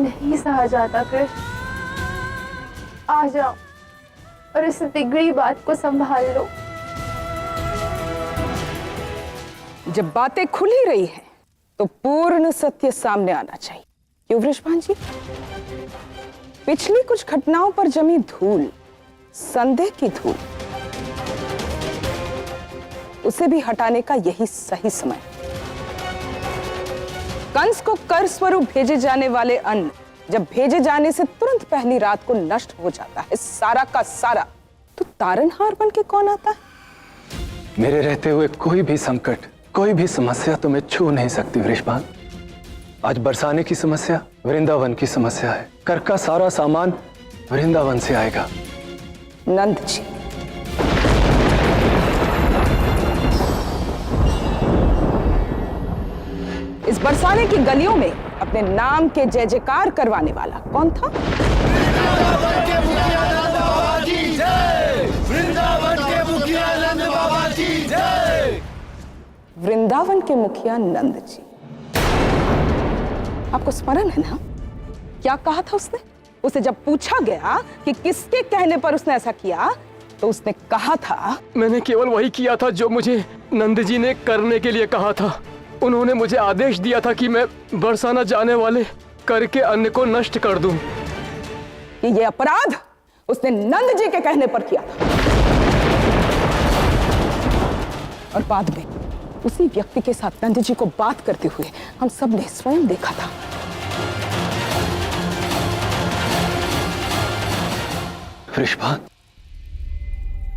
नहीं सहा जाता कृष्ण। आ जाओ और इस बिगड़ी बात को संभाल लो। जब बातें खुल ही रही हैं, तो पूर्ण सत्य सामने आना चाहिए। क्यों वृषभान जी? पिछली कुछ घटनाओं पर जमी धूल, संदेह की धूल, उसे भी हटाने का यही सही समय। कंस को कर स्वरूप भेजे जाने वाले अन्न जब भेजे जाने से तुरंत पहली रात को नष्ट हो जाता है सारा का सारा, तो तारनहार बन के कौन आता है? मेरे रहते हुए कोई भी संकट, कोई भी समस्या तुम्हें छू नहीं सकती वृषभान। आज बरसाने की समस्या वृंदावन की समस्या है। कर का सारा सामान वृंदावन से आएगा। नंद जी, इस बरसाने की गलियों में अपने नाम के जय जयकार करवाने वाला कौन था? वृंदावन के मुखिया नंद बाबा की जय। वृंदावन के मुखिया नंद बाबा की जय। वृंदावन के मुखिया नंद जी। आपको स्मरण है ना क्या कहा था उसने? उसे जब पूछा गया कि किसके कहने पर उसने ऐसा किया, तो उसने कहा था, मैंने केवल वही किया था जो मुझे नंद जी ने करने के लिए कहा था। उन्होंने मुझे आदेश दिया था कि मैं बरसाना जाने वाले कर के अन्न को नष्ट कर दूं। कि ये अपराध उसने नंद जी के कहने पर किया था। और बाद में उसी व्यक्ति के साथ नंद जी को बात करते हुए हम सब ने स्वयं देखा था। वृषभान,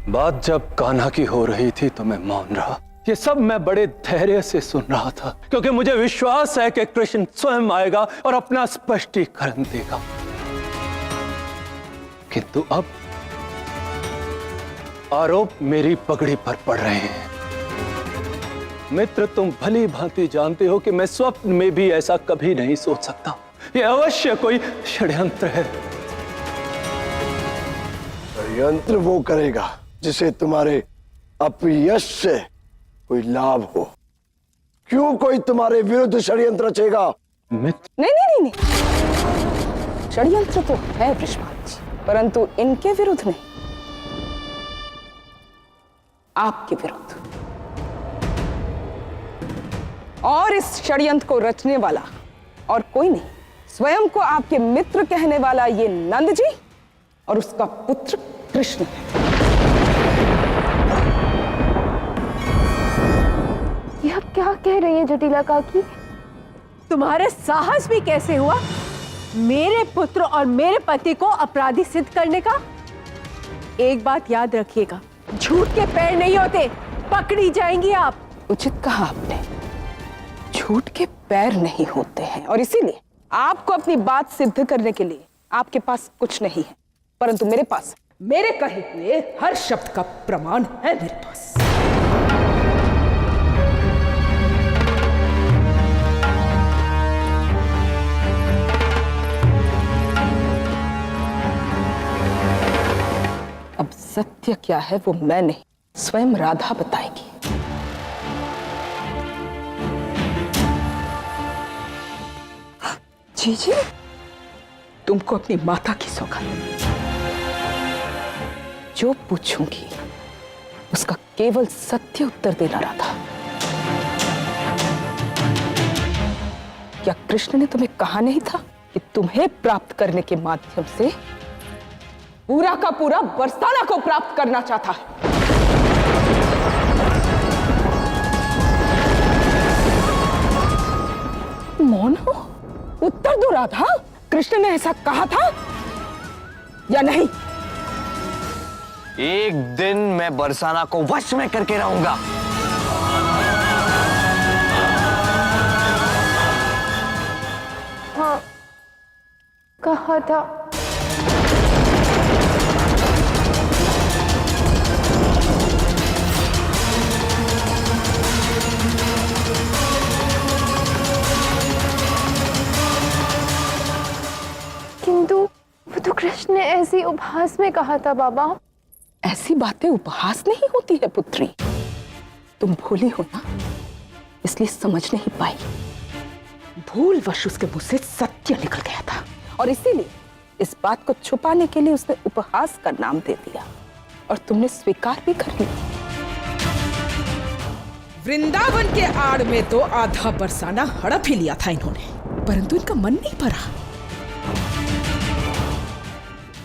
बात जब कान्हा की हो रही थी तो मैं मौन रहा। ये सब मैं बड़े धैर्य से सुन रहा था, क्योंकि मुझे विश्वास है कि कृष्ण स्वयं आएगा और अपना स्पष्टीकरण देगा। किंतु अब आरोप मेरी पगड़ी पर पड़ रहे हैं। मित्र, तुम भली भांति जानते हो कि मैं स्वप्न में भी ऐसा कभी नहीं सोच सकता। यह अवश्य कोई षड्यंत्र है। षड्यंत्र वो करेगा जिसे तुम्हारे अपयश से कोई लाभ हो। क्यों कोई तुम्हारे विरुद्ध षड्यंत्र रचेगा? मित्र, नहीं नहीं नहीं, नहीं। षड्यंत्र तो है वृषभान जी, परंतु इनके विरुद्ध नहीं, आपके विरुद्ध। और इस षड्यंत्र को रचने वाला और कोई नहीं, स्वयं को आपके मित्र कहने वाला ये नंद जी और उसका पुत्र कृष्ण है। यह क्या कह रही है जटिला काकी? तुम्हारे साहस भी कैसे हुआ मेरे पुत्र और मेरे पति को अपराधी सिद्ध करने का? एक बात याद रखिएगा, झूठ के पैर नहीं होते, पकड़ी जाएंगी आप। उचित कहा आपने, झूठ के पैर नहीं होते हैं, और इसीलिए आपको अपनी बात सिद्ध करने के लिए आपके पास कुछ नहीं है, परंतु मेरे पास मेरे कहे हुए हर शब्द का प्रमाण है मेरे पास। अब सत्य क्या है वो मैं नहीं, स्वयं राधा बताएगी। जीजी, तुमको अपनी माता की सौगात, जो पूछूंगी उसका केवल सत्य उत्तर देना राधा। क्या कृष्ण ने तुम्हें कहा नहीं था कि तुम्हें प्राप्त करने के माध्यम से पूरा का पूरा बरसाना को प्राप्त करना चाहता है? मौन हो? उत्तर दो राधा, कृष्ण ने ऐसा कहा था या नहीं? एक दिन मैं बरसाना को वश में करके रहूंगा। हाँ, कहा था। किंतु वो तो कृष्ण ने ऐसी उपहास में कहा था बाबा। ऐसी बातें उपहास नहीं होती है पुत्री, तुम भोली हो ना, इसलिए समझ नहीं पाई। भूलवश उसके मुंह से सत्य निकल गया था, और इसीलिए इस बात को छुपाने के लिए उसने उपहास का नाम दे दिया और तुमने स्वीकार भी कर लिया। वृंदावन के आड़ में तो आधा बरसाना हड़प ही लिया था इन्होंने, परंतु इनका मन नहीं भरा।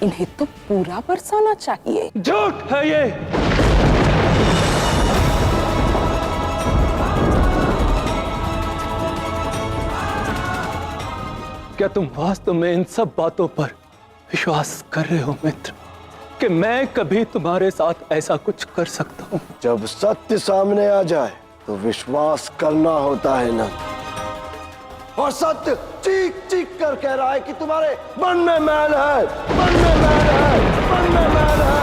इन्हें तो पूरा बरसाना चाहिए। झूठ है ये। क्या तुम वास्तव में इन सब बातों पर विश्वास कर रहे हो मित्र, कि मैं कभी तुम्हारे साथ ऐसा कुछ कर सकता हूं? जब सत्य सामने आ जाए तो विश्वास करना होता है ना, और सत्य चीख चीख कर कह रहा है कि तुम्हारे मन में मैल है, मन में मैल है, मन में मैल है।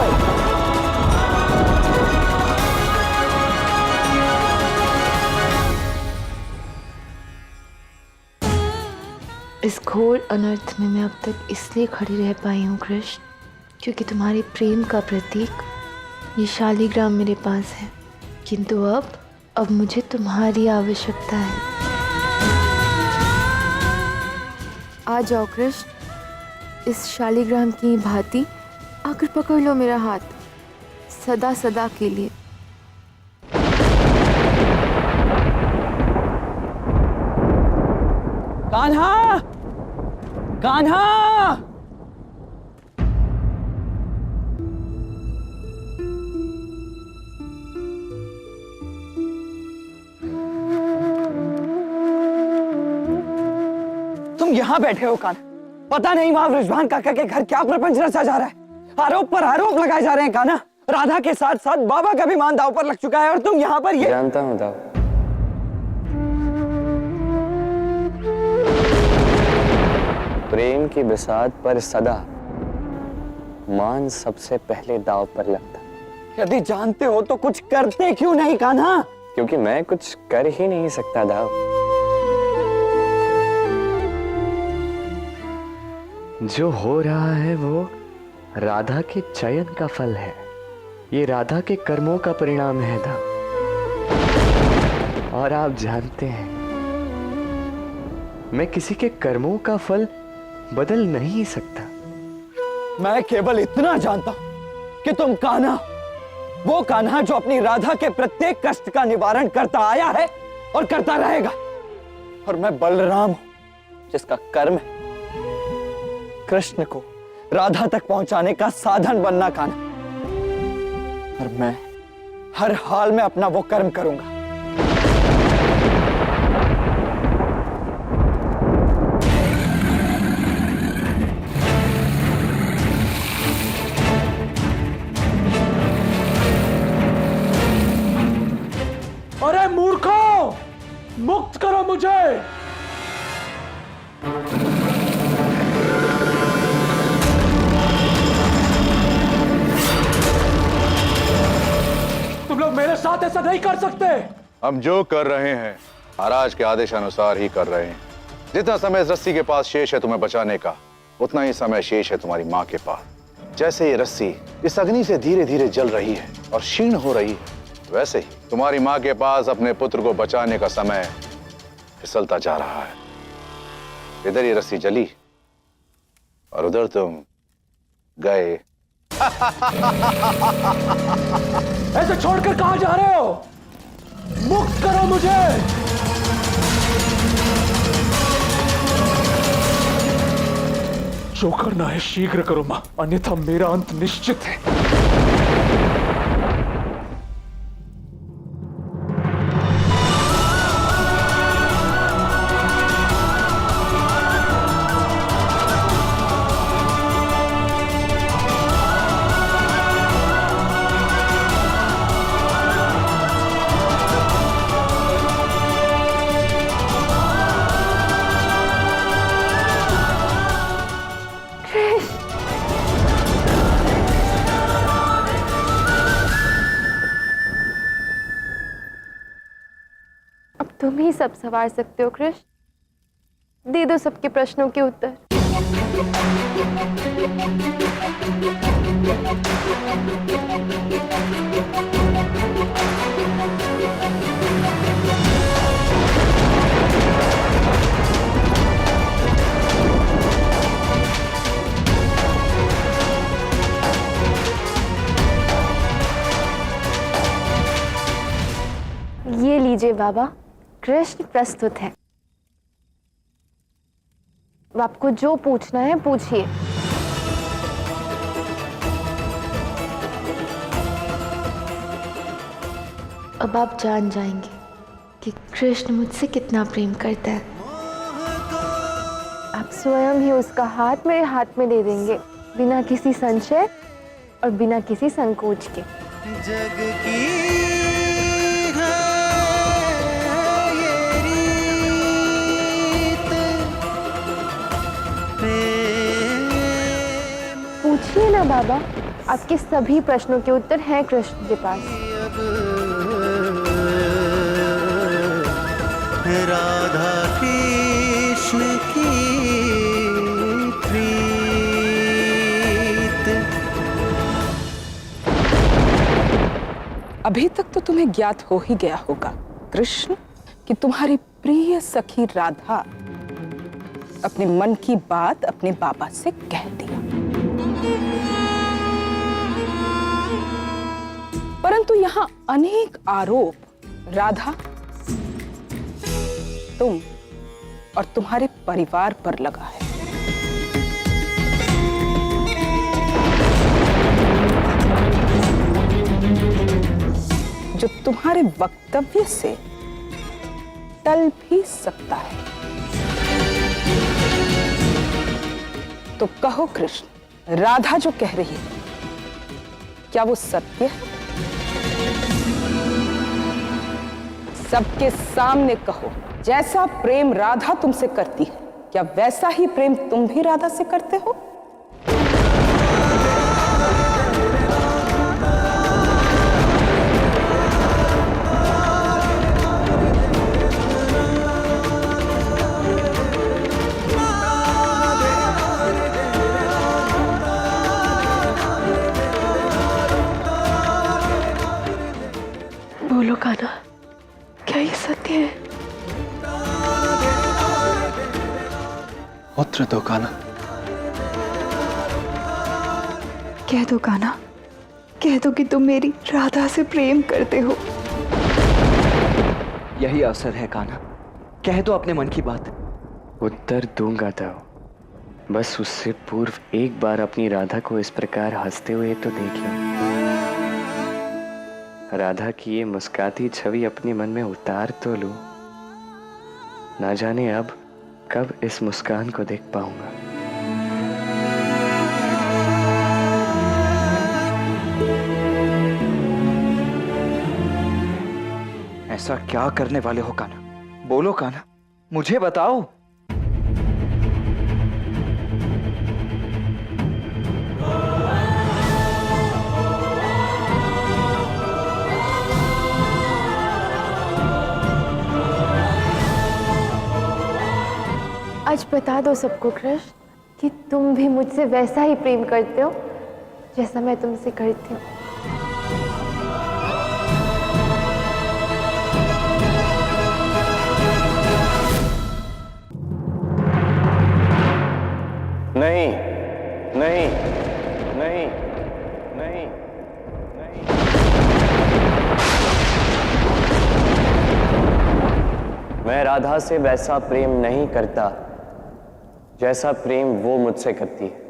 इस घोर अनर्थ में मैं अब तक इसलिए खड़ी रह पाई हूँ कृष्ण, क्योंकि तुम्हारे प्रेम का प्रतीक ये शालिग्राम मेरे पास है। किंतु अब मुझे तुम्हारी आवश्यकता है। आ जाओ कृष्ण, इस शालिग्राम की भांति आकर पकड़ लो मेरा हाथ, सदा सदा के लिए। कान्हा, कान्हा! तुम यहाँ बैठे हो कान्हा? पता नहीं वहां वृषभान काका के घर क्या प्रपंच रचा जा रहा है। आरोप पर आरोप लगाए जा रहे हैं कान्हा। राधा के साथ साथ बाबा का भी मान दांव पर लग चुका है और तुम यहाँ पर ये। जानता हूँ दाव। प्रेम की बिसात पर सदा मान सबसे पहले दाव पर लगता। यदि जानते हो तो कुछ करते क्यों नहीं कान्हा? क्योंकि मैं कुछ कर ही नहीं सकता दाव। जो हो रहा है वो राधा के चयन का फल है। ये राधा के कर्मों का परिणाम है दाव। और आप जानते हैं मैं किसी के कर्मों का फल बदल नहीं सकता। मैं केवल इतना जानता हूं कि तुम कान्हा, वो कान्हा जो अपनी राधा के प्रत्येक कष्ट का निवारण करता आया है और करता रहेगा, और मैं बलराम हूं जिसका कर्म है कृष्ण को राधा तक पहुंचाने का साधन बनना कान्हा। और मैं हर हाल में अपना वो कर्म करूंगा। अरे मूर्खों, मुक्त करो मुझे। तुम लोग मेरे साथ ऐसा नहीं कर सकते। हम जो कर रहे हैं महाराज के आदेशानुसार ही कर रहे हैं। जितना समय इस रस्सी के पास शेष है तुम्हें बचाने का, उतना ही समय शेष है तुम्हारी माँ के पास। जैसे ये रस्सी इस अग्नि से धीरे धीरे जल रही है और क्षीण हो रही है, वैसे ही तुम्हारी माँ के पास अपने पुत्र को बचाने का समय फिसलता जा रहा है। इधर ये रस्सी जली और उधर तुम गए। ऐसे छोड़कर कहां जा रहे हो? मुक्त करो मुझे। जो करना है शीघ्र करो मां, अन्यथा मेरा अंत निश्चित है। तुम ही सब संवार सकते हो कृष्ण, दे दो सबके प्रश्नों के उत्तर। लीजिए बाबा, कृष्ण प्रस्तुत है। आपको जो पूछना है पूछिए। अब आप जान जाएंगे कि कृष्ण मुझसे कितना प्रेम करता है। आप स्वयं ही उसका हाथ मेरे हाथ में दे देंगे, बिना किसी संशय और बिना किसी संकोच के। जग की है ये रीत, प्रेम। पूछिए ना बाबा, आपके सभी प्रश्नों के उत्तर हैं कृष्ण के पास। राधा कृष्ण की प्रीत। अभी तक तो तुम्हें ज्ञात हो ही गया होगा कृष्ण कि तुम्हारी प्रिय सखी राधा अपने मन की बात अपने बाबा से कह दिया। परंतु यहां अनेक आरोप राधा, तुम और तुम्हारे परिवार पर लगा है। जो तुम्हारे वक्तव्य से टल भी सकता है। तो कहो कृष्ण, राधा जो कह रही है क्या वो सत्य है? सबके सामने कहो, जैसा प्रेम राधा तुमसे करती है क्या वैसा ही प्रेम तुम भी राधा से करते हो? बोलो कान्हा, क्या ये सत्य है? उत्तर दो कान्हा। कह दो कान्हा, कह दो कि तुम मेरी राधा से प्रेम करते हो। यही अवसर है कान्हा, कह दो अपने मन की बात। उत्तर दूंगा तो बस उससे पूर्व एक बार अपनी राधा को इस प्रकार हंसते हुए तो देख लो। राधा की ये मुस्कुराती छवि अपने मन में उतार तो लूं। ना जाने अब कब इस मुस्कान को देख पाऊंगा। ऐसा क्या करने वाले हो कान्हा? बोलो कान्हा, मुझे बताओ। आज बता दो सबको कृष्ण कि तुम भी मुझसे वैसा ही प्रेम करते हो जैसा मैं तुमसे करती हूँ। नहीं नहीं नहीं नहीं नहीं। मैं राधा से वैसा प्रेम नहीं करता जैसा प्रेम वो मुझसे करती है।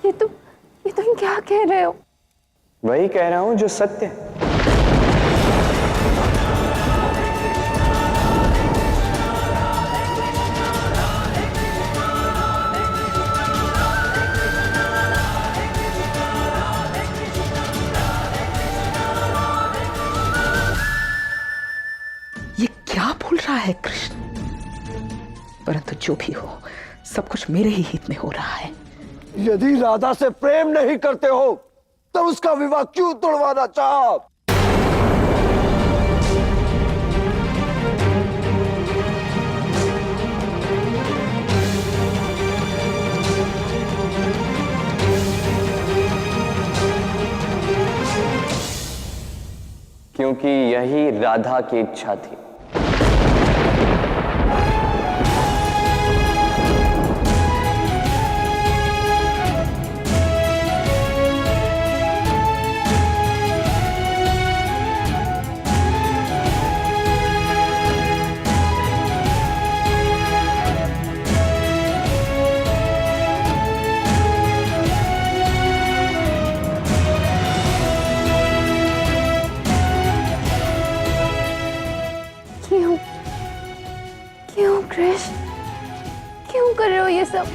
ये तुम क्या कह रहे हो? वही कह रहा हूं जो सत्य है। रहा है कृष्ण, परंतु जो भी हो सब कुछ मेरे ही हित में हो रहा है। यदि राधा से प्रेम नहीं करते हो तो उसका विवाह क्यों तोड़वाना चाहा? क्योंकि यही राधा की इच्छा थी। क्यों कृष्ण, क्यों कर रहे हो ये सब?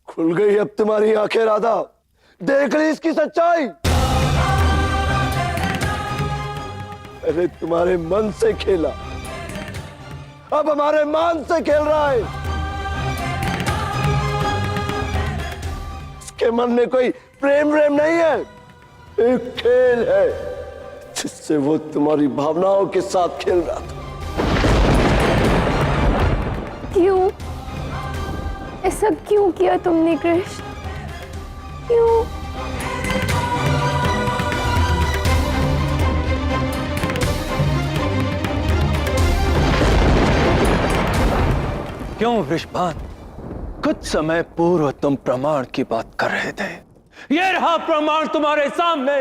खुल गई अब तुम्हारी आंखें राधा, देख ली इसकी सच्चाई। पहले तुम्हारे मन से खेला, अब हमारे मान से खेल रहा है। इसके मन में कोई प्रेम व्रेम नहीं है, एक खेल है जिससे वो तुम्हारी भावनाओं के साथ खेल रहा था। क्यों ऐसा क्यों किया तुमने कृष्ण? क्यों? क्यों वृषभान? कुछ समय पूर्व तुम प्रमाण की बात कर रहे थे, ये रहा प्रमाण तुम्हारे सामने।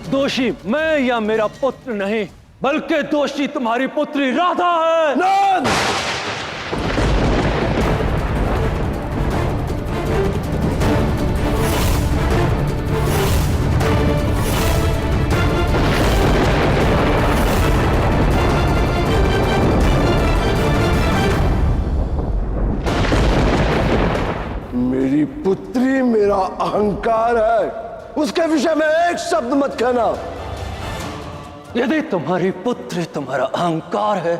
दोषी मैं या मेरा पुत्र नहीं, बल्कि दोषी तुम्हारी पुत्री राधा है। नंद! मेरी पुत्री मेरा अहंकार है, उसके विषय में एक शब्द मत कहना। यदि तुम्हारी पुत्री तुम्हारा अहंकार है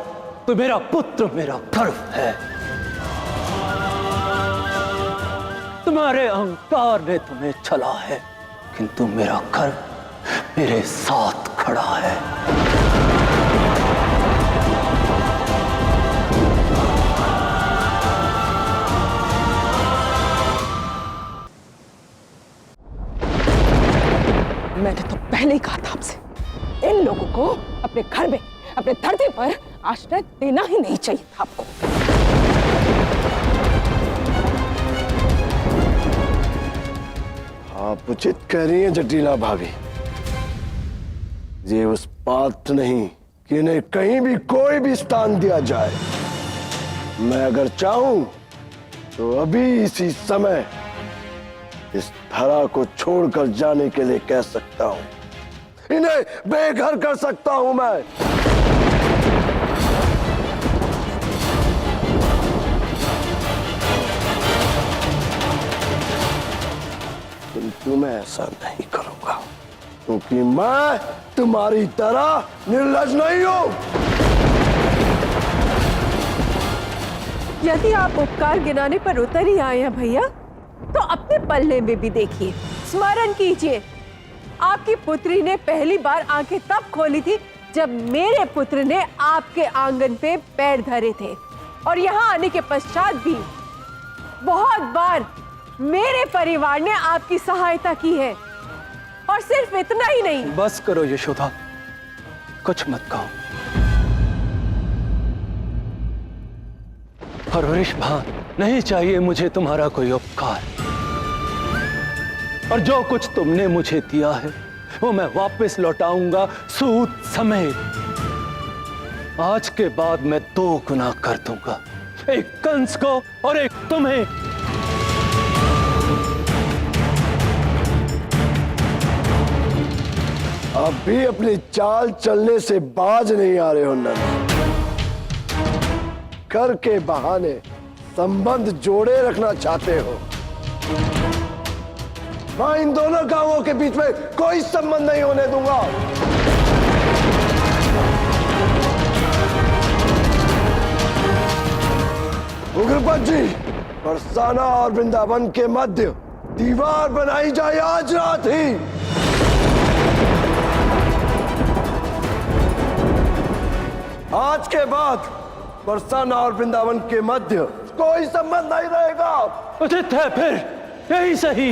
तो मेरा पुत्र मेरा गर्व है। तुम्हारे अहंकार ने तुम्हें छला है, किंतु मेरा गर्व मेरे साथ खड़ा है। मैंने तो पहले ही कहा था आपसे, इन लोगों को अपने घर में, अपने धरती पर आश्रय देना ही नहीं चाहिए था आपको। आप उचित कह रही हैं जटिला भाभी। ये उस पात्र नहीं कि इन्हें कहीं भी कोई भी स्थान दिया जाए। मैं अगर चाहूं तो अभी इसी समय इस धरा को छोड़कर जाने के लिए कह सकता हूं, इन्हें बेघर कर सकता हूं मैं। किंतु मैं ऐसा नहीं करूंगा, क्योंकि मैं तुम्हारी तरह निर्लज नहीं हूं। यदि आप उपकार गिनाने पर उतर ही आए हैं भैया, तो अपने पल्ले में भी देखिए, स्मरण कीजिए, आपकी पुत्री ने पहली बार आंखें तब खोली थी जब मेरे पुत्र ने आपके आंगन पे पैर धरे थे, और यहाँ आने के पश्चात भी बहुत बार मेरे परिवार ने आपकी सहायता की है। और सिर्फ इतना ही नहीं। बस करो यशोदा, कुछ मत कहो। और वृषभान, नहीं चाहिए मुझे तुम्हारा कोई उपकार, और जो कुछ तुमने मुझे दिया है वो मैं वापस लौटाऊंगा सूद समेत। आज के बाद मैं 2 गुना कर दूंगा, एक कंस को और एक तुम्हें। अब भी अपनी चाल चलने से बाज नहीं आ रहे हो नंद। कर के बहाने संबंध जोड़े रखना चाहते हो। मैं इन दोनों गांवों के बीच में कोई संबंध नहीं होने दूंगा। उग्रपद जी, बरसाना और वृंदावन के मध्य दीवार बनाई जाए आज रात ही। आज के बाद बरसाना और वृंदावन के मध्य कोई संबंध नहीं रहेगा। उचित है, फिर यही सही।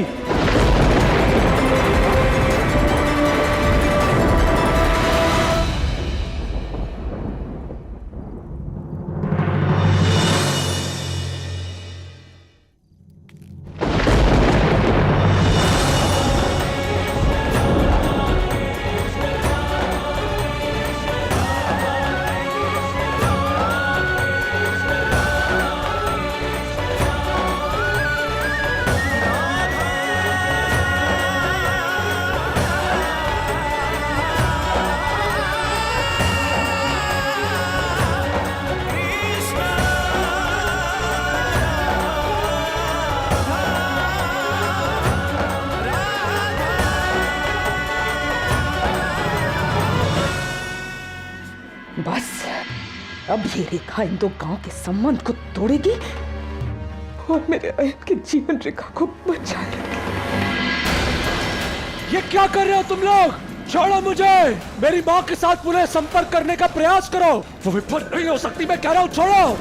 बस अब ये रेखा इन 2 गांव के संबंध को तोड़ेगी और मेरे अयन के जीवन रेखा को बचाएगी। ये क्या कर रहे हो तुम लोग? छोड़ो मुझे। मेरी माँ के साथ पुनः संपर्क करने का प्रयास करो। वो विफल नहीं हो सकती, मैं कह रहा हूँ, छोड़ो।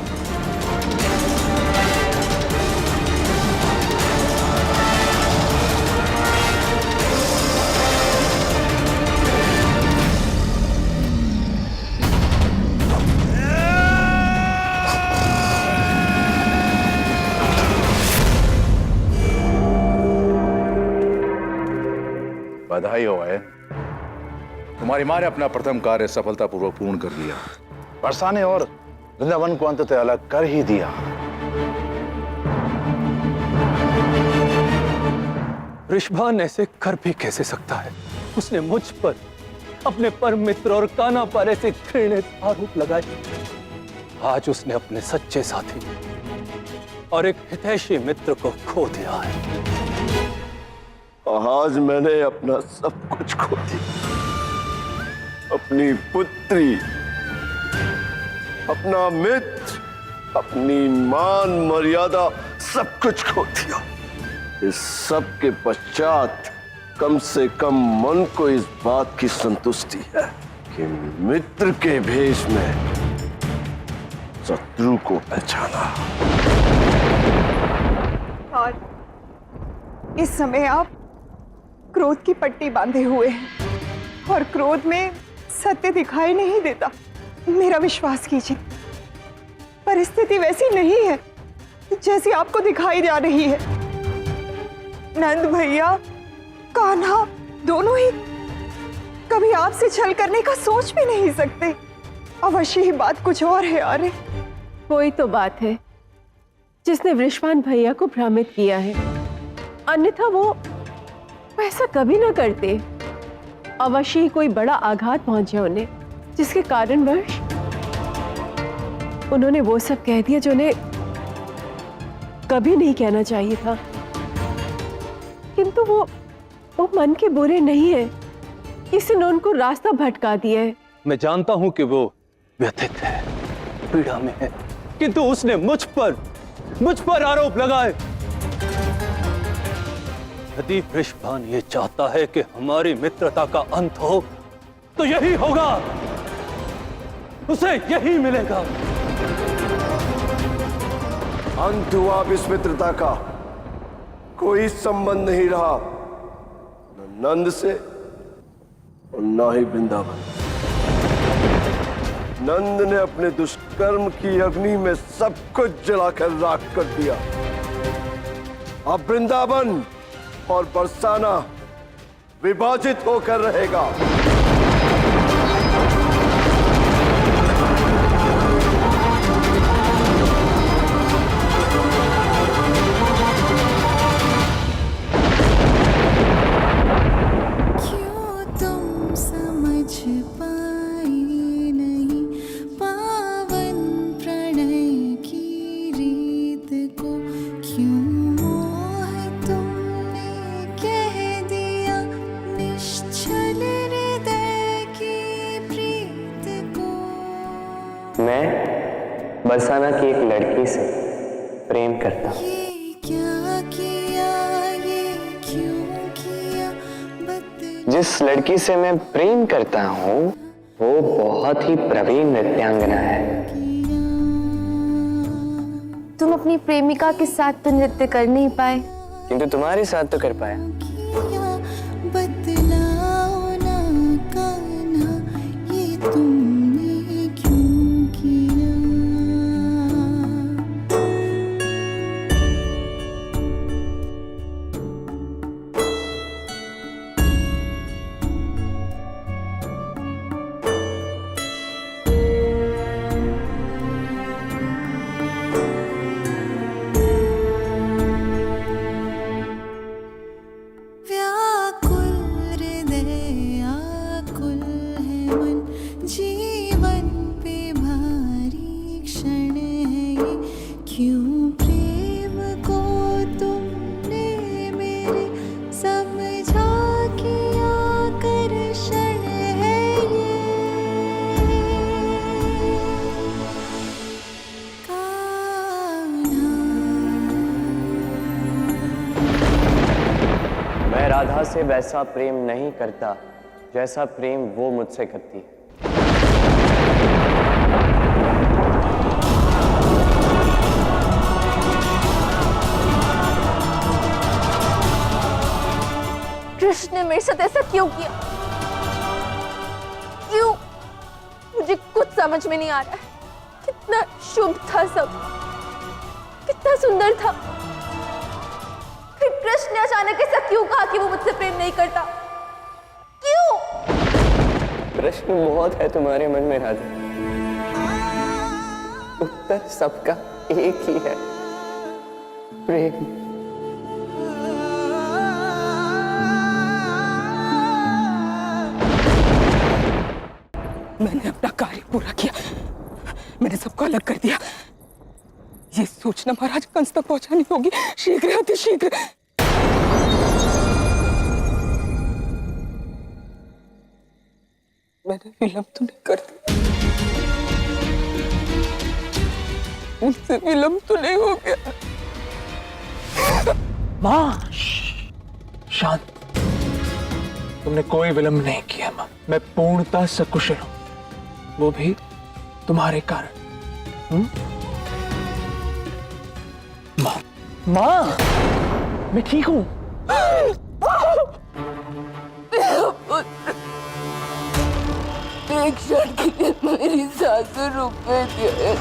बधाई हो है, तुम्हारी माँ ने अपना प्रथम कार्य सफलतापूर्वक पूर्ण कर लिया। बरसाने और वृंदावन को अंततः अलग कर ही दिया। वृषभान ऐसे कर भी कैसे सकता है? उसने मुझ पर, अपने परम मित्र और कान्हा पर ऐसे घृणित आरोप लगाए। आज उसने अपने सच्चे साथी और एक हितैषी मित्र को खो दिया है। आज मैंने अपना सब कुछ खो दिया। अपनी पुत्री, अपना मित्र, अपनी मान मर्यादा, सब कुछ खो दिया। इस सब के पश्चात कम से कम मन को इस बात की संतुष्टि है कि मित्र के भेष में शत्रु को पहचाना। और इस समय आप क्रोध की पट्टी बांधे हुए हैं और क्रोध में सत्य दिखाई नहीं देता। मेरा विश्वास कीजिए, परिस्थिति वैसी नहीं है जैसी आपको दिखाई जा रही है। नंद भैया, कान्हा दोनों ही कभी आपसे छल करने का सोच भी नहीं सकते। अवश्य ही बात कुछ और है। अरे कोई तो बात है जिसने वृषभान भैया को भ्रमित किया है, अन्यथा वो ऐसा कभी ना करते। अवश्य ही कोई बड़ा आघात पहुंचा उन्हें, जिसके कारणवश उन्होंने वो सब कह दिया जो उन्हें कभी नहीं कहना चाहिए था। किंतु वो मन के बुरे नहीं है, किसी ने उनको रास्ता भटका दिया है। मैं जानता हूं कि वो व्यथित है, पीड़ा में है, किंतु उसने मुझ पर आरोप लगाए। यदि वृषभान ये चाहता है कि हमारी मित्रता का अंत हो, तो यही होगा, उसे यही मिलेगा। अंत हुआ अब इस मित्रता का। कोई संबंध नहीं रहा, न नंद से और न ही वृंदावन। नंद ने अपने दुष्कर्म की अग्नि में सब कुछ जलाकर राख कर दिया। अब वृंदावन और बरसाना विभाजित होकर रहेगा। मैं बरसाना की एक लड़की से प्रेम करता हूँ। जिस लड़की से मैं प्रेम करता हूँ वो बहुत ही प्रवीण नृत्यांगना है। तुम अपनी प्रेमिका के साथ तो नृत्य कर नहीं पाए, किंतु तुम्हारे साथ तो कर पाया। मैं राधा से वैसा प्रेम नहीं करता जैसा प्रेम वो मुझसे करती है। कृष्ण ने मेरे साथ ऐसा क्यों किया? क्यों? मुझे कुछ समझ में नहीं आ रहा है। कितना शुभ था सब, कितना सुंदर था। फिर कृष्ण ने अचानक ऐसा क्यों कहा कि वो मुझसे प्रेम नहीं करता? क्यों? प्रश्न बहुत है तुम्हारे मन में राधा, उत्तर सबका एक ही है, प्रेम। मैंने अपना कार्य पूरा किया, मैंने सबको अलग कर दिया। ये सूचना महाराज कंस तक पहुंचानी होगी, शीघ्र अति शीघ्र। मैंने विलंब तो नहीं कर दिया, मुझसे विलंब तो नहीं हो गया। माँ शांत, तुमने कोई विलंब नहीं किया माँ। मैं पूर्णतः सकुशल हूं, वो भी तुम्हारे कारण। माँ माँ मैं ठीक हूं। एक क्षण के लिए मेरी सांसें रुक गई।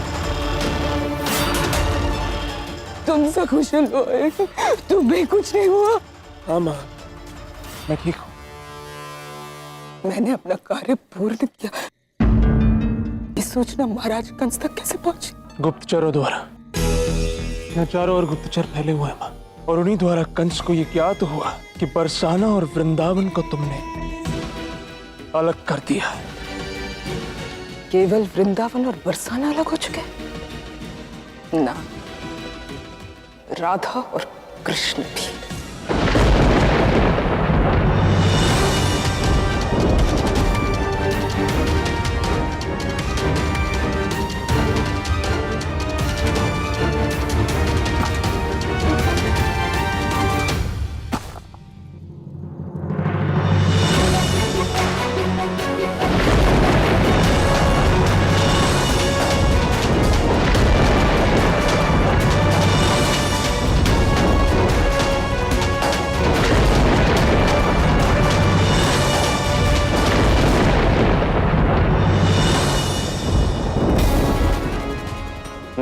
तुम सकुशल हो, तुम्हें कुछ नहीं हुआ? हाँ माँ मैं ठीक हूं। मैंने अपना कार्य पूर्ण किया। ये सूचना महाराज कंस तक कैसे पहुंची? गुप्तचरों द्वारा। यहाँ चारों ओर गुप्तचर फैले हुए हैं माँ, और उन्हीं द्वारा कंस को ये ज्ञात हुआ कि बरसाना और वृंदावन को तुमने अलग कर दिया है। केवल वृंदावन और बरसाना अलग हो चुके? ना, राधा और कृष्ण भी।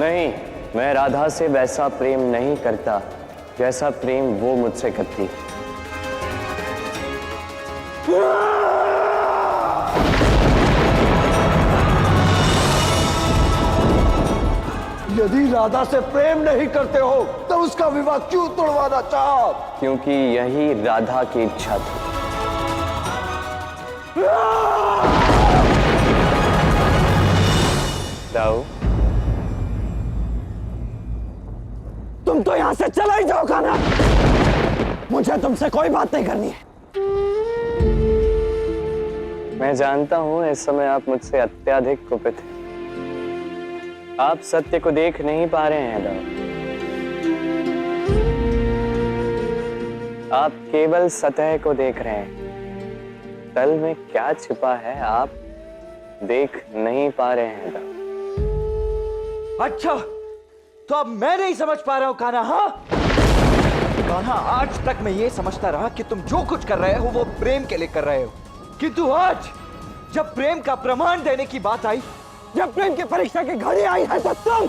नहीं, मैं राधा से वैसा प्रेम नहीं करता जैसा प्रेम वो मुझसे करती। यदि राधा से प्रेम नहीं करते हो तो उसका विवाह क्यों तोड़वाना चाहा? क्योंकि यही राधा की इच्छा थी। दाऊ, तुम तो यहां से चला ही जाओ कान्हा। मुझे तुमसे कोई बात नहीं करनी है। मैं जानता हूं इस समय आप मुझसे अत्यधिक कुपित हैं। आप सत्य को देख नहीं पा रहे हैं दाऊ। आप केवल सतह को देख रहे हैं। तल में क्या छिपा है आप देख नहीं पा रहे हैं दाऊ। अच्छा, तो अब मैं नहीं समझ पा रहा हूं कान्हा। हाँ कान्हा, आज तक मैं ये समझता रहा कि तुम जो कुछ कर रहे हो वो प्रेम के लिए कर रहे हो, किंतु आज जब प्रेम का प्रमाण देने की बात आई, जब प्रेम की परीक्षा की घड़ी आई है, तो तुम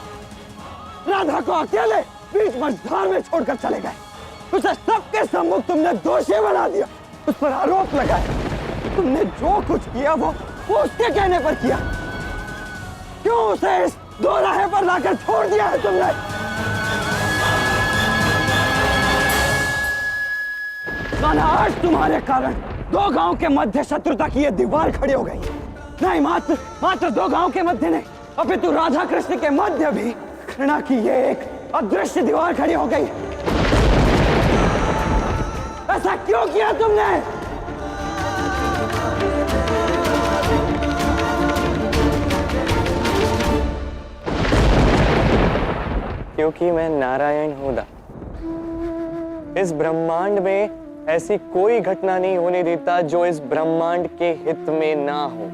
राधा को अकेले बीच मझधार में छोड़कर चले गए। उसे सबके सम्मुख तुमने दोषी बना दिया, उस पर आरोप लगाया। तुमने जो कुछ किया वो उसके कहने पर किया। क्यों उसे इस दो राहे पर लाकर छोड़ दिया है तुमने? कान्हा, आज तुम्हारे कारण दो गांव के मध्य शत्रुता की ये दीवार खड़ी हो गई। नहीं, मात्र दो गांव के मध्य नहीं, अपितु राधा कृष्ण के मध्य भी घृणा की ये एक अदृश्य दीवार खड़ी हो गई। ऐसा क्यों किया तुमने? क्योंकि मैं नारायण हूं दाऊ। इस ब्रह्मांड में ऐसी कोई घटना नहीं होने देता जो इस ब्रह्मांड के हित में ना हो।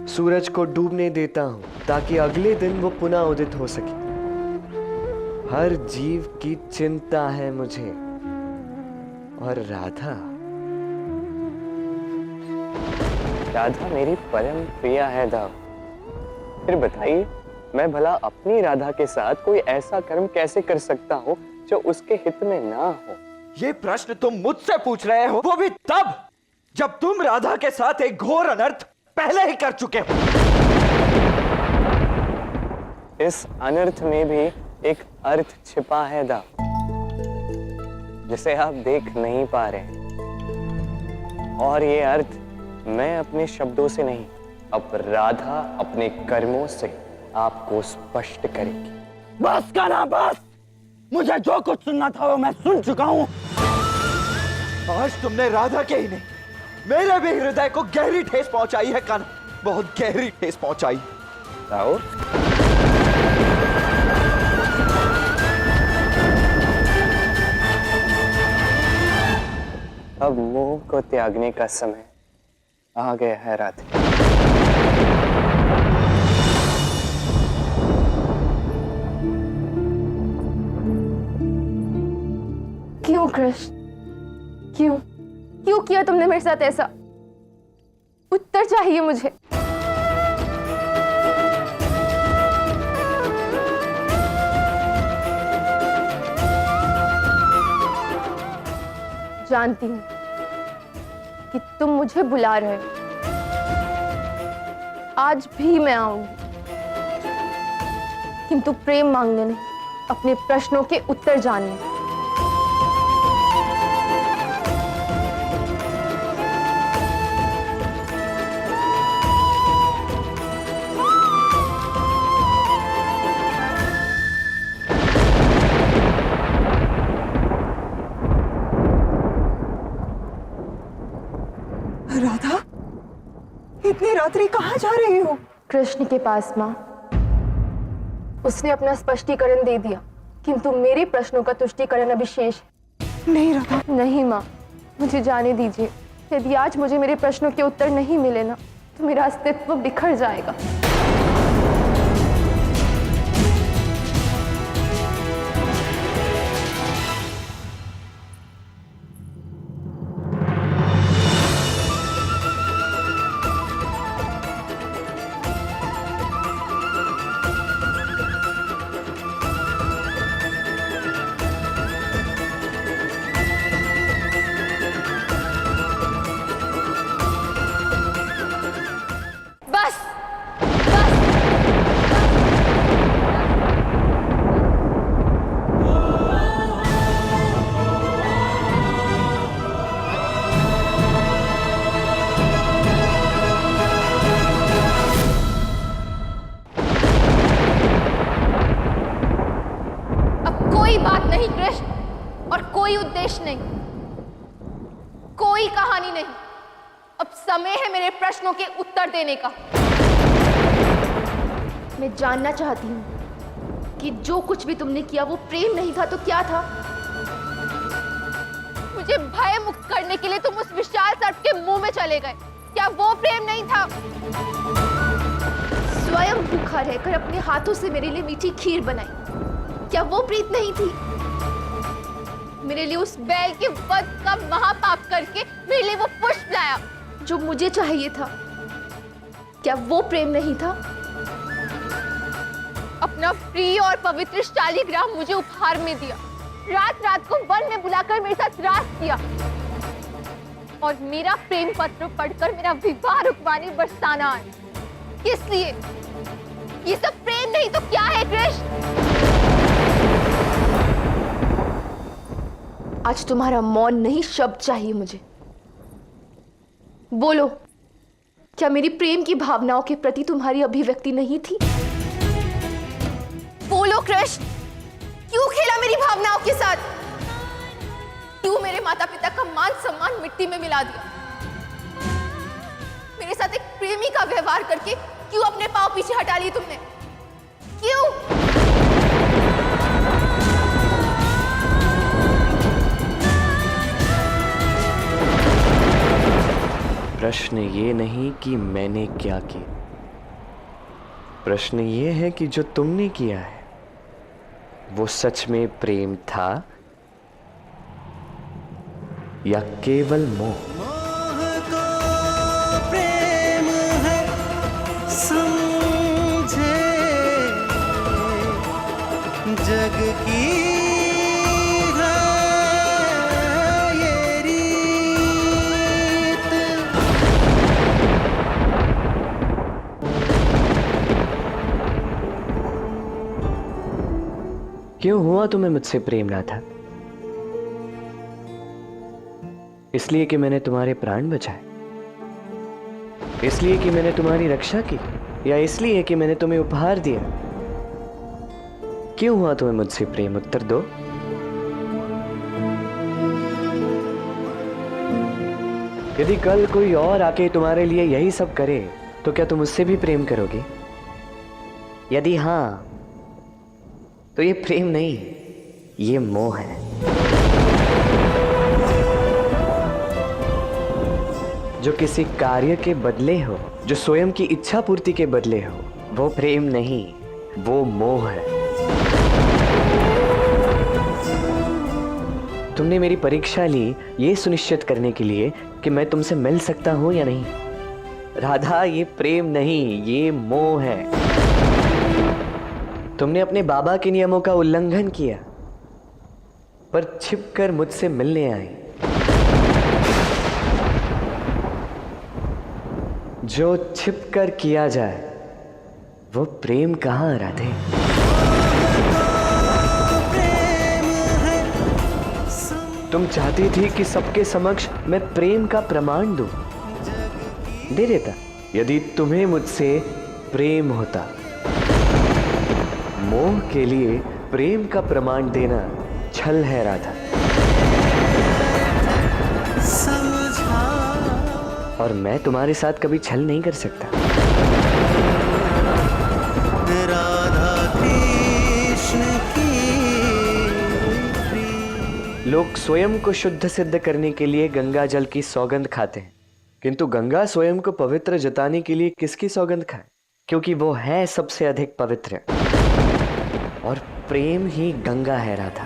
सूरज को डूबने देता हूं ताकि अगले दिन वो पुनः उदित हो सके। हर जीव की चिंता है मुझे। और राधा मेरी परम प्रिया है दाऊ। फिर बताइए, मैं भला अपनी राधा के साथ कोई ऐसा कर्म कैसे कर सकता हूं जो उसके हित में ना हो? ये प्रश्न तुम मुझसे पूछ रहे हो, वो भी तब जब तुम राधा के साथ एक घोर अनर्थ पहले ही कर चुके हो। इस अनर्थ में भी एक अर्थ छिपा है दाऊ, जिसे आप देख नहीं पा रहे। और ये अर्थ मैं अपने शब्दों से नहीं, अब राधा अपने कर्मों से आपको स्पष्ट करेगी। बस कान्हा, बस। मुझे जो कुछ सुनना था वो मैं सुन चुका हूं। आज तुमने राधा के ही नहीं, मेरे भी हृदय को गहरी ठेस पहुंचाई है कान्हा, बहुत गहरी ठेस पहुंचाई। दाऊ, अब मोह को त्यागने का समय आ गया है राधे। क्यों कृष्ण, क्यों क्यों किया तुमने मेरे साथ ऐसा? उत्तर चाहिए मुझे। जानती हूं कि तुम मुझे बुला रहे हो। आज भी मैं आऊंगी, किंतु प्रेम मांगने नहीं, अपने प्रश्नों के उत्तर जानने। राधा, इतनी रात्रि कहाँ जा रही हो? कृष्ण के पास माँ। उसने अपना स्पष्टीकरण दे दिया, किंतु मेरे प्रश्नों का तुष्टीकरण अभी शेष है। नहीं राधा। नहीं माँ, मुझे जाने दीजिए। यदि आज मुझे मेरे प्रश्नों के उत्तर नहीं मिले ना, तो मेरा अस्तित्व बिखर जाएगा। उपदेश नहीं, कोई कहानी नहीं। अब समय है मेरे प्रश्नों के उत्तर देने का। मैं जानना चाहती हूं कि जो कुछ भी तुमने किया वो प्रेम नहीं था तो क्या था? मुझे भय मुक्त करने के लिए तुम उस विशाल सर्प के मुंह में चले गए, क्या वो प्रेम नहीं था? स्वयं भूखा रहकर अपने हाथों से मेरे लिए मीठी खीर बनाई, क्या वो प्रीत नहीं थी? मेरे लिए उस बैल के वध का महापाप करके मेरे लिए वो पुष्प लाया जो मुझे चाहिए था, क्या वो प्रेम नहीं था? अपना प्रिय और पवित्र शालिग्राम मुझे उपहार में दिया, रात रात को वन में बुलाकर मेरे साथ रास किया और मेरा प्रेम पत्र पढ़कर मेरा विवाह रुकवाने बरसाना आए। किस लिए? ये सब प्रेम नहीं तो क्या है कृष्ण? आज तुम्हारा मौन नहीं, शब्द चाहिए मुझे। बोलो, क्या मेरी प्रेम की भावनाओं के प्रति तुम्हारी अभिव्यक्ति नहीं थी? बोलो कृष्ण, क्यों खेला मेरी भावनाओं के साथ? क्यों मेरे माता पिता का मान सम्मान मिट्टी में मिला दिया? मेरे साथ एक प्रेमी का व्यवहार करके क्यों अपने पांव पीछे हटा लिए तुमने? क्यों? प्रश्न ये नहीं कि मैंने क्या किया, प्रश्न ये है कि जो तुमने किया है वो सच में प्रेम था या केवल मोह? प्रेम है समझे जग की है ये रीत। क्यों हुआ तुम्हें मुझसे प्रेम राधा? इसलिए कि मैंने तुम्हारे प्राण बचाए, इसलिए कि मैंने तुम्हारी रक्षा की, या इसलिए कि मैंने तुम्हें उपहार दिया? क्यों हुआ तुम्हें मुझसे प्रेम? उत्तर दो। यदि कल कोई और आके तुम्हारे लिए यही सब करे तो क्या तुम उससे भी प्रेम करोगे? यदि हां तो ये प्रेम नहीं, ये मोह है। जो किसी कार्य के बदले हो, जो स्वयं की इच्छा पूर्ति के बदले हो, वो प्रेम नहीं, वो मोह है। तुमने मेरी परीक्षा ली ये सुनिश्चित करने के लिए कि मैं तुमसे मिल सकता हूं या नहीं। राधा, ये प्रेम नहीं, ये मोह है। तुमने अपने बाबा के नियमों का उल्लंघन किया, पर छिपकर मुझसे मिलने आई। जो छिपकर किया जाए वो प्रेम कहाँ राधे? तुम चाहती थी कि सबके समक्ष मैं प्रेम का प्रमाण दूं, दे देता यदि तुम्हें मुझसे प्रेम होता। मोह के लिए प्रेम का प्रमाण देना छल है राधा, और मैं तुम्हारे साथ कभी छल नहीं कर सकता। राधा कृष्ण की लोग स्वयं को शुद्ध सिद्ध करने के लिए गंगा जल की सौगंध खाते हैं, किंतु गंगा स्वयं को पवित्र जताने के लिए किसकी सौगंध खाए? क्योंकि वो है सबसे अधिक पवित्र, और प्रेम ही गंगा है राधा,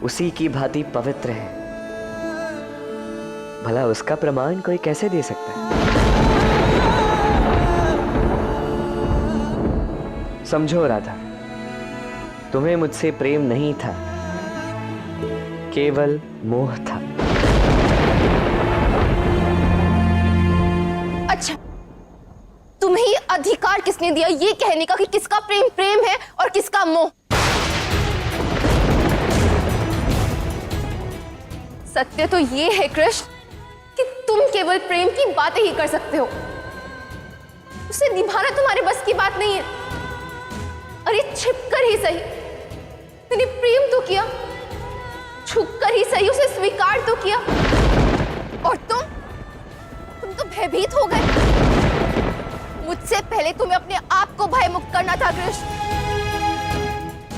उसी की भांति पवित्र है। भला उसका प्रमाण कोई कैसे दे सकता है? समझो राधा, तुम्हें मुझसे प्रेम नहीं था, केवल मोह था। अच्छा, तुम्हें ये अधिकार किसने दिया ये कहने का कि किसका प्रेम प्रेम है और किसका मोह? सत्य तो ये है कृष्ण कि तुम केवल प्रेम की बातें ही कर सकते हो, उसे निभाना तुम्हारे बस की बात नहीं है। और ये छिपकर ही सही, मैंने प्रेम तो किया, छुपकर ही सही उसे स्वीकार तो किया। और तुम तो भयभीत हो गए। मुझसे पहले तुम्हें अपने आप को भयमुक्त करना था कृष्ण।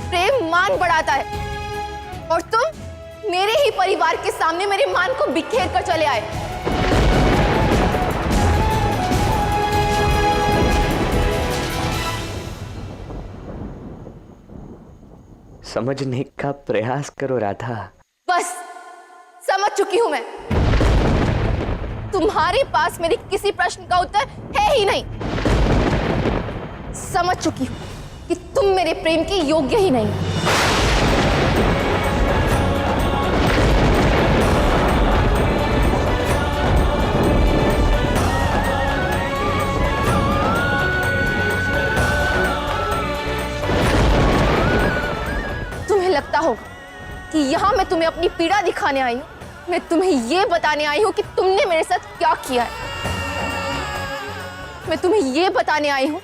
प्रेम मान बढ़ाता है और तुम मेरे ही परिवार के सामने मेरे मान को बिखेर कर चले आए। समझने का प्रयास करो राधा। बस समझ चुकी हूं मैं। तुम्हारे पास मेरे किसी प्रश्न का उत्तर है ही नहीं। समझ चुकी हूं कि तुम मेरे प्रेम के योग्य ही नहीं। तुम्हें लगता होगा कि यहां मैं तुम्हें अपनी पीड़ा दिखाने आई हूं। मैं तुम्हें यह बताने आई हूं कि तुमने मेरे साथ क्या किया है। मैं तुम्हें यह बताने आई हूं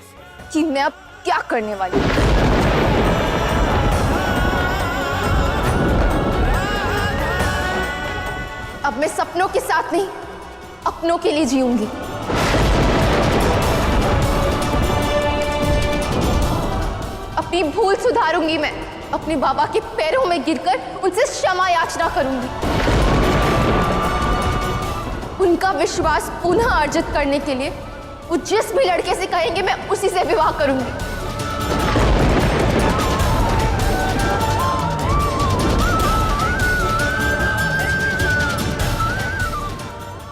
कि मैं अब क्या करने वाली हूं। अब मैं सपनों के साथ नहीं, अपनों के लिए जीऊंगी। अपनी भूल सुधारूंगी मैं। अपने बाबा के पैरों में गिरकर उनसे क्षमा याचना करूंगी। उनका विश्वास पुनः अर्जित करने के लिए वो जिस भी लड़के से कहेंगे मैं उसी से विवाह करूंगी।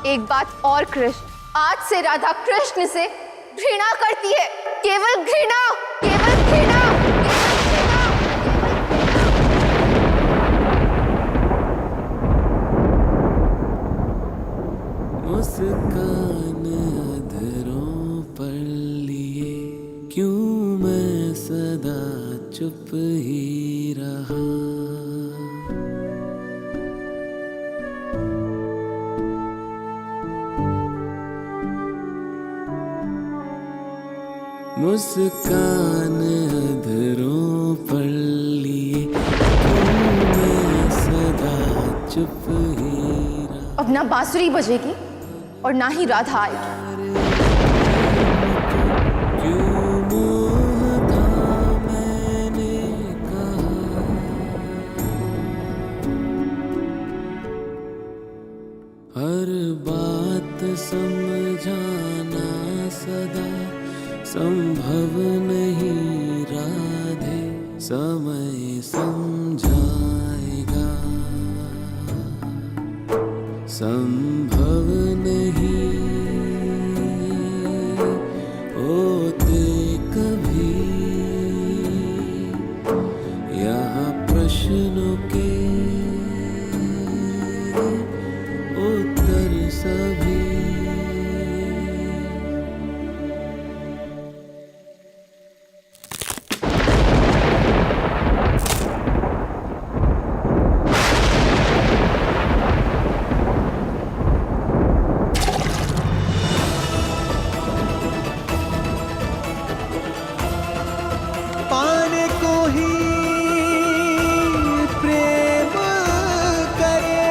एक बात और कृष्ण, आज से राधा कृष्ण से घृणा करती है। केवल घृणा, केवल घृणा। मुस्कान अधरों पर लिए क्यों मैं सदा चुप ही रहा। मुस्कान अधरों पर लिए क्यों मैं सदा चुप ही रहा। अब ना बांसुरी बजेगी और ना ही राधा आएगी। क्यों मोह था मैंने कहा, हर बात समझाना सदा संभव नहीं राधे। समय समझाएगा, संभव नहीं होते कभी यहाँ प्रश्नों के उत्तर सभी। पाने को ही प्रेम करे,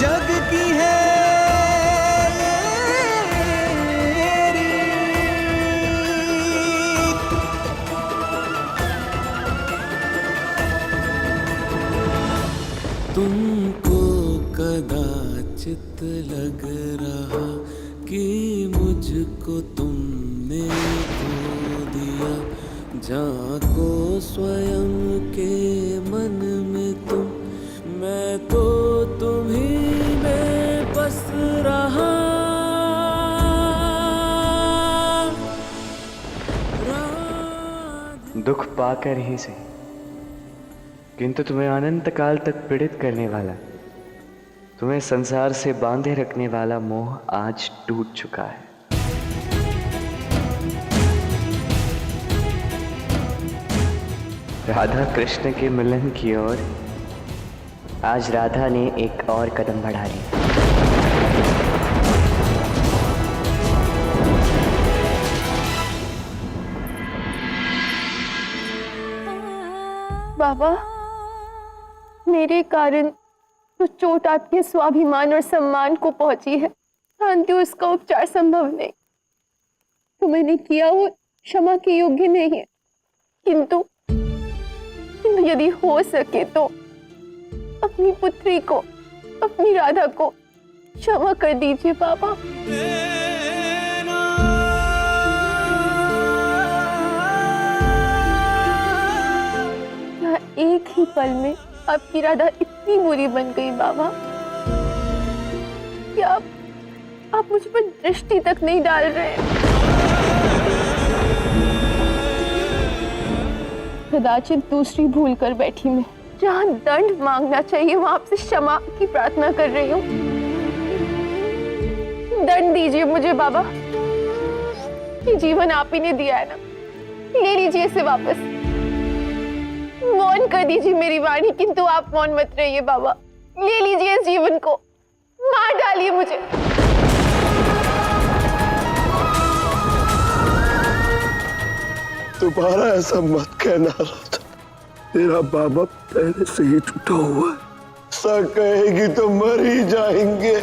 जग की है ये रीत। तुमको कदाचित लग रहा कि मुझको तुमने खो दिया। झांको स्वयं के मन में तुम, मैं तो तुम्हीं में बस रहा। दुख पाकर ही से, किंतु तुम्हें अनंत काल तक पीड़ित करने वाला, तुम्हें संसार से बांधे रखने वाला मोह आज टूट चुका है। राधा कृष्ण के मिलन की ओर आज राधा ने एक और कदम बढ़ा लिया। बाबा, मेरे कारण तो चोट आपके स्वाभिमान और सम्मान को पहुंची है, परंतु उसका उपचार संभव नहीं। तो मैंने किया वो क्षमा के योग्य नहीं है, किंतु यदि हो सके तो अपनी पुत्री को, अपनी राधा को क्षमा कर दीजिए बाबा। एक ही पल में आपकी राधा इतनी बुरी बन गई बाबा कि आप मुझ पर दृष्टि तक नहीं डाल रहे। कदाचित दूसरी भूल कर बैठी मैं, जहाँ दंड मांगना चाहिए वहां आपसे क्षमा की प्रार्थना कर रही हूँ। दंड दीजिए मुझे बाबा, ये जीवन आप ही ने दिया है ना, ले लीजिए इसे वापस। मौन कर दीजिए मेरी वाणी, किंतु आप मौन मत रहिए बाबा। ले लीजिए इस जीवन को, मार डालिए मुझे। दोबारा ऐसा मत कहना राधा, तेरा बाबा पहले से ही टूटा हुआ है। ऐसा कहेगी तो मर ही जाएंगे।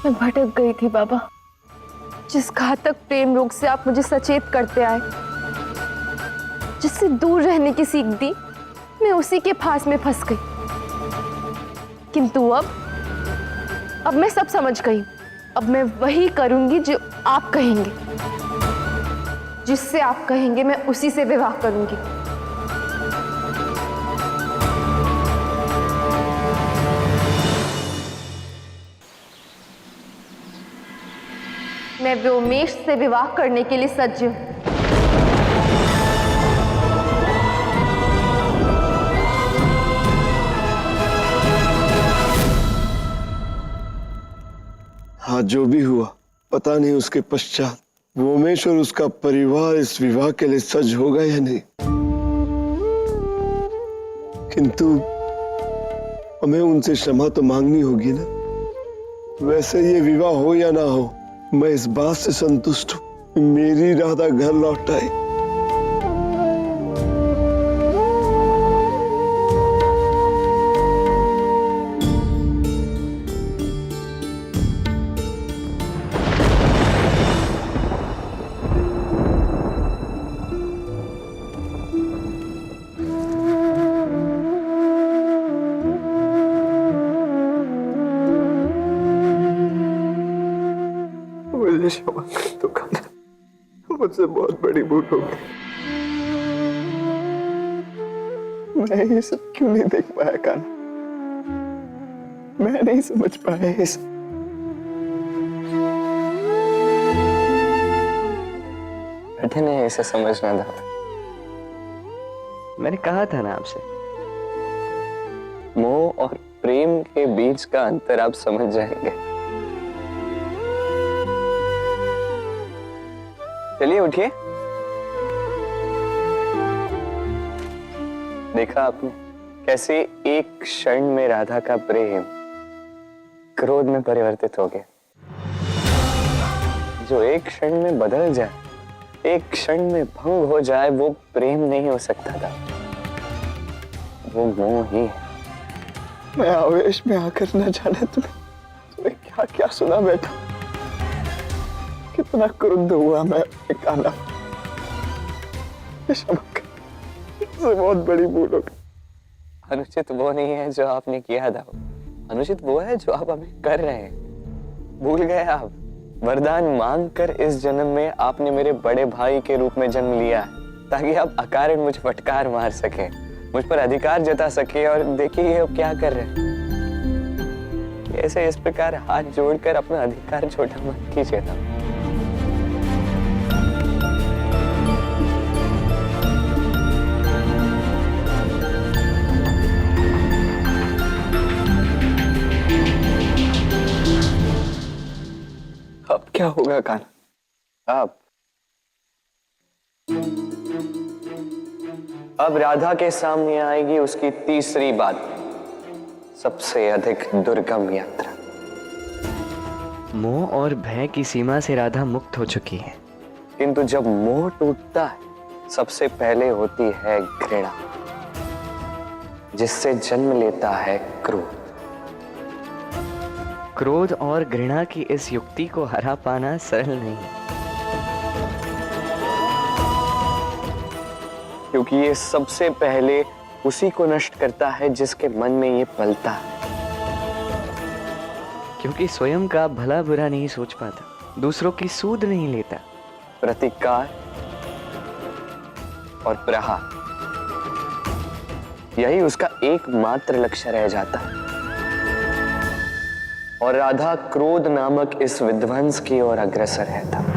मैं भटक गई थी बाबा। जिस घातक प्रेम रोग से आप मुझे सचेत करते आए, जिससे दूर रहने की सीख दी, मैं उसी के फांस में फंस गई। किंतु अब मैं सब समझ गई। अब मैं वही करूंगी जो आप कहेंगे, जिससे आप कहेंगे मैं उसी से विवाह करूंगी। मैं व्योमेश से विवाह करने के लिए सज्ज हूं। हाँ, जो भी हुआ, पता नहीं उसके पश्चात व्योमेश और उसका परिवार इस विवाह के लिए सज्ज होगा या नहीं, किंतु हमें उनसे क्षमा तो मांगनी होगी ना। वैसे ये विवाह हो या ना हो, मैं इस बात से संतुष्ट हूं, मेरी राधा घर लौट आई। मुझे क्षमा कर दो कान्हा, मुझसे बहुत बड़ी भूल हो गई। मैं ये सब क्यों नहीं देख पाया कान्हा, मैं नहीं समझ पाया ये सब। कठिन है इसे समझना दादा। मैंने कहा था ना आपसे, मोह और प्रेम के बीच का अंतर आप समझ जाएंगे। चलिए उठिए। देखा आपने कैसे एक क्षण में राधा का प्रेम क्रोध में परिवर्तित हो गया। जो एक क्षण में बदल जाए, एक क्षण में भंग हो जाए, वो प्रेम नहीं हो सकता था, वो मोह ही है। मैं आवेश में आकर न जाने तुम्हें क्या क्या सुना बैठा। कितना क्रुद्ध हुआ मैं कान्हा। क्षमा कर, मुझसे बहुत बड़ी भूल हो गई। अनुचित वो नहीं है जो आपने किया था, अनुचित वो है जो आप अभी कर रहे हैं। भूल गए आप, वरदान मांगकर इस जन्म में आपने मेरे बड़े भाई के रूप में जन्म लिया ताकि आप अकारण मुझे फटकार मार सके, मुझ पर अधिकार जता सके। और देखिए ये अब क्या कर रहे हैं। ऐसे इस प्रकार हाथ जोड़कर अपना अधिकार छोटा मत कीजिए था। अब क्या होगा कान्हा? अब राधा के सामने आएगी उसकी तीसरी बात, सबसे अधिक दुर्गम यात्रा। मोह और भय की सीमा से राधा मुक्त हो चुकी है। किंतु जब मोह टूटता है, सबसे पहले होती है घृणा, जिससे जन्म लेता है क्रोध। क्रोध और घृणा की इस युक्ति को हरा पाना सरल नहीं है, क्योंकि ये सबसे पहले उसी को नष्ट करता है जिसके मन में ये पलता है। क्योंकि स्वयं का भला बुरा नहीं सोच पाता, दूसरों की सूध नहीं लेता। प्रतिकार और प्रहार, यही उसका एकमात्र लक्ष्य रह जाता है। और राधा क्रोध नामक इस विध्वंस की ओर अग्रसर रहता।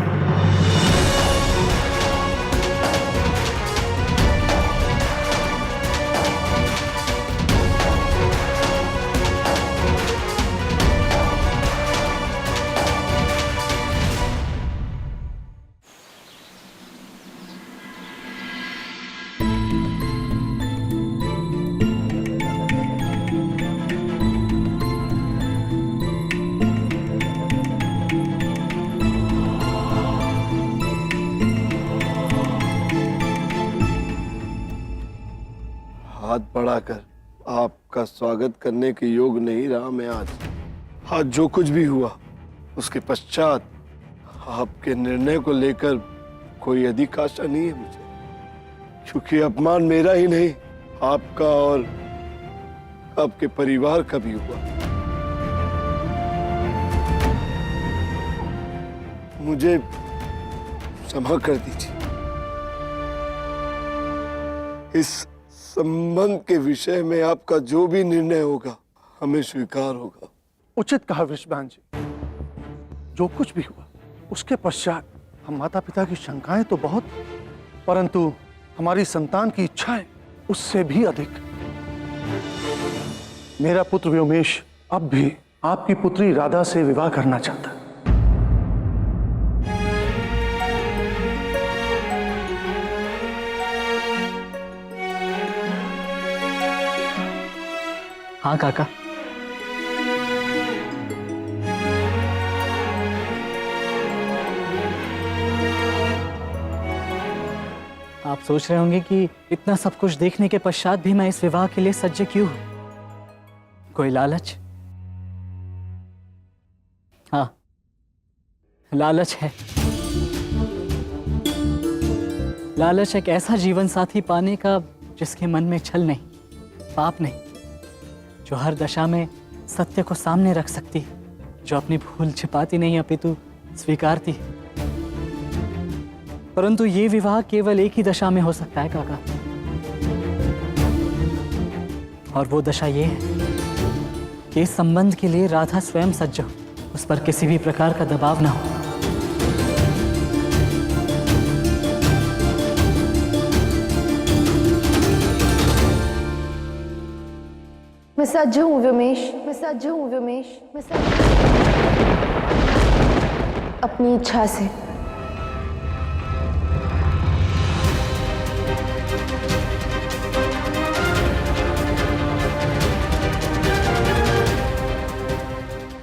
हाथ बढ़ाकर आपका स्वागत करने के योग नहीं रहा मैं आज जो कुछ भी हुआ उसके पश्चात आपके निर्णय को लेकर कोई अधिक आशा नहीं है मुझे, क्योंकि अपमान मेरा ही नहीं, आपका और आपके परिवार का भी हुआ। मुझे क्षमा कर दीजिए। इस संबंध के विषय में आपका जो भी निर्णय होगा हमें स्वीकार होगा। उचित कहा वृषभान जी। जो कुछ भी हुआ उसके पश्चात हम माता पिता की शंकाएं तो बहुत, परंतु हमारी संतान की इच्छाएं उससे भी अधिक। मेरा पुत्र व्योमेश अब भी आपकी पुत्री राधा से विवाह करना चाहता है। हाँ काका, आप सोच रहे होंगे कि इतना सब कुछ देखने के पश्चात भी मैं इस विवाह के लिए सज्ज क्यों हूं? कोई लालच? हाँ, लालच है। लालच एक ऐसा जीवन साथी पाने का जिसके मन में छल नहीं, पाप नहीं, जो हर दशा में सत्य को सामने रख सकती है, जो अपनी भूल छिपाती नहीं अपितु स्वीकारती है। परंतु ये विवाह केवल एक ही दशा में हो सकता है काका, और वो दशा ये है कि इस संबंध के लिए राधा स्वयं सज्ज हो, उस पर किसी भी प्रकार का दबाव ना हो। मैं सज्ज हूँ व्योमेश, मैं सज्ज हूँ व्योमेश, मैं सज्ज अपनी इच्छा से।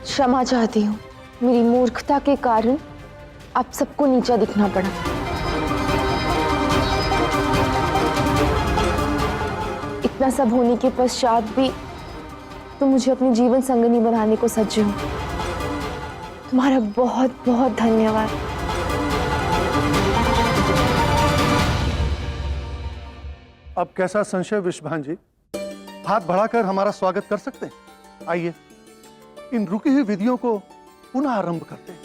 क्षमा चाहती हूँ, मेरी मूर्खता के कारण आप सबको नीचा दिखना पड़ा। इतना सब होने के पश्चात भी तो मुझे अपनी जीवन संगनी बनाने को सज्ज हूं। तुम्हारा बहुत बहुत धन्यवाद। अब कैसा संशय वृषभान जी? हाथ बढ़ाकर हमारा स्वागत कर सकते हैं। आइए इन रुकी हुई विधियों को पुनः आरंभ करते हैं।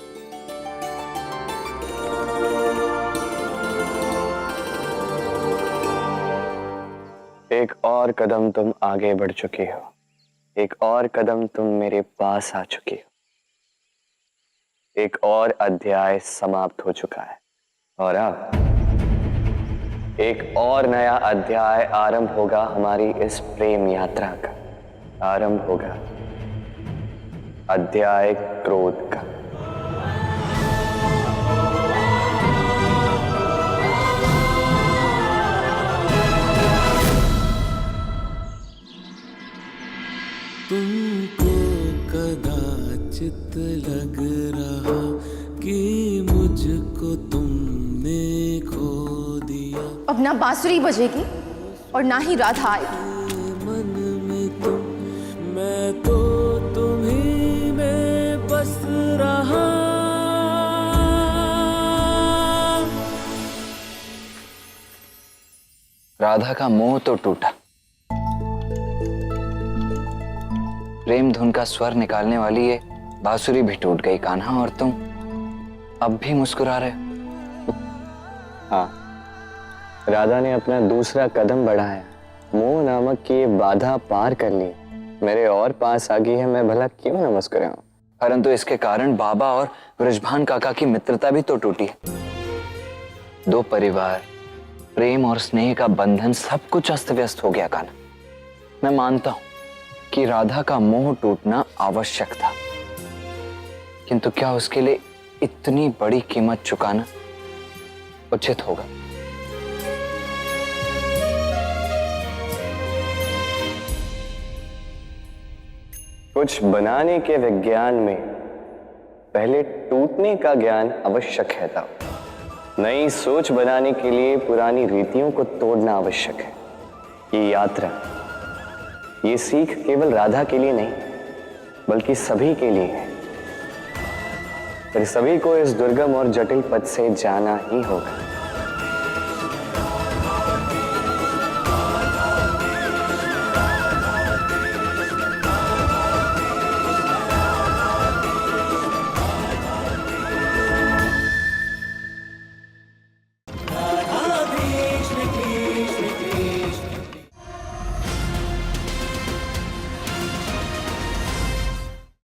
एक और कदम तुम आगे बढ़ चुकी हो, एक और कदम तुम मेरे पास आ चुकी हो, एक और अध्याय समाप्त हो चुका है, और अब एक और नया अध्याय आरंभ होगा हमारी इस प्रेम यात्रा का। आरंभ होगा अध्याय क्रोध का। तुमको कदाचित लग रहा बांसुरी बजेगी और ना ही राधा आएगी। मन में तुम, मैं तो तुम्हीं में बस रहा। राधा का मोह तो टूटा, प्रेम धुन का स्वर निकालने वाली ये बांसुरी भी टूट गई कान्हा, और तुम अब भी मुस्कुरा रहे हो। हाँ, राधा ने अपना दूसरा कदम बढ़ाया, मोह नामक की ये बाधा पार कर ली, मेरे और पास आ गई है, मैं भला क्यों न मुस्कुराऊं। परंतु इसके कारण बाबा और वृषभान काका की मित्रता भी तो टूटी है। दो परिवार, प्रेम और स्नेह का बंधन, सब कुछ अस्त व्यस्त हो गया कान्हा। मैं मानता हूं कि राधा का मोह टूटना आवश्यक था, किंतु क्या उसके लिए इतनी बड़ी कीमत चुकाना उचित होगा? कुछ बनाने के विज्ञान में पहले टूटने का ज्ञान आवश्यक है था। नई सोच बनाने के लिए पुरानी रीतियों को तोड़ना आवश्यक है। ये यात्रा, ये सीख केवल राधा के लिए नहीं, बल्कि सभी के लिए है। फिर सभी को इस दुर्गम और जटिल पथ से जाना ही होगा।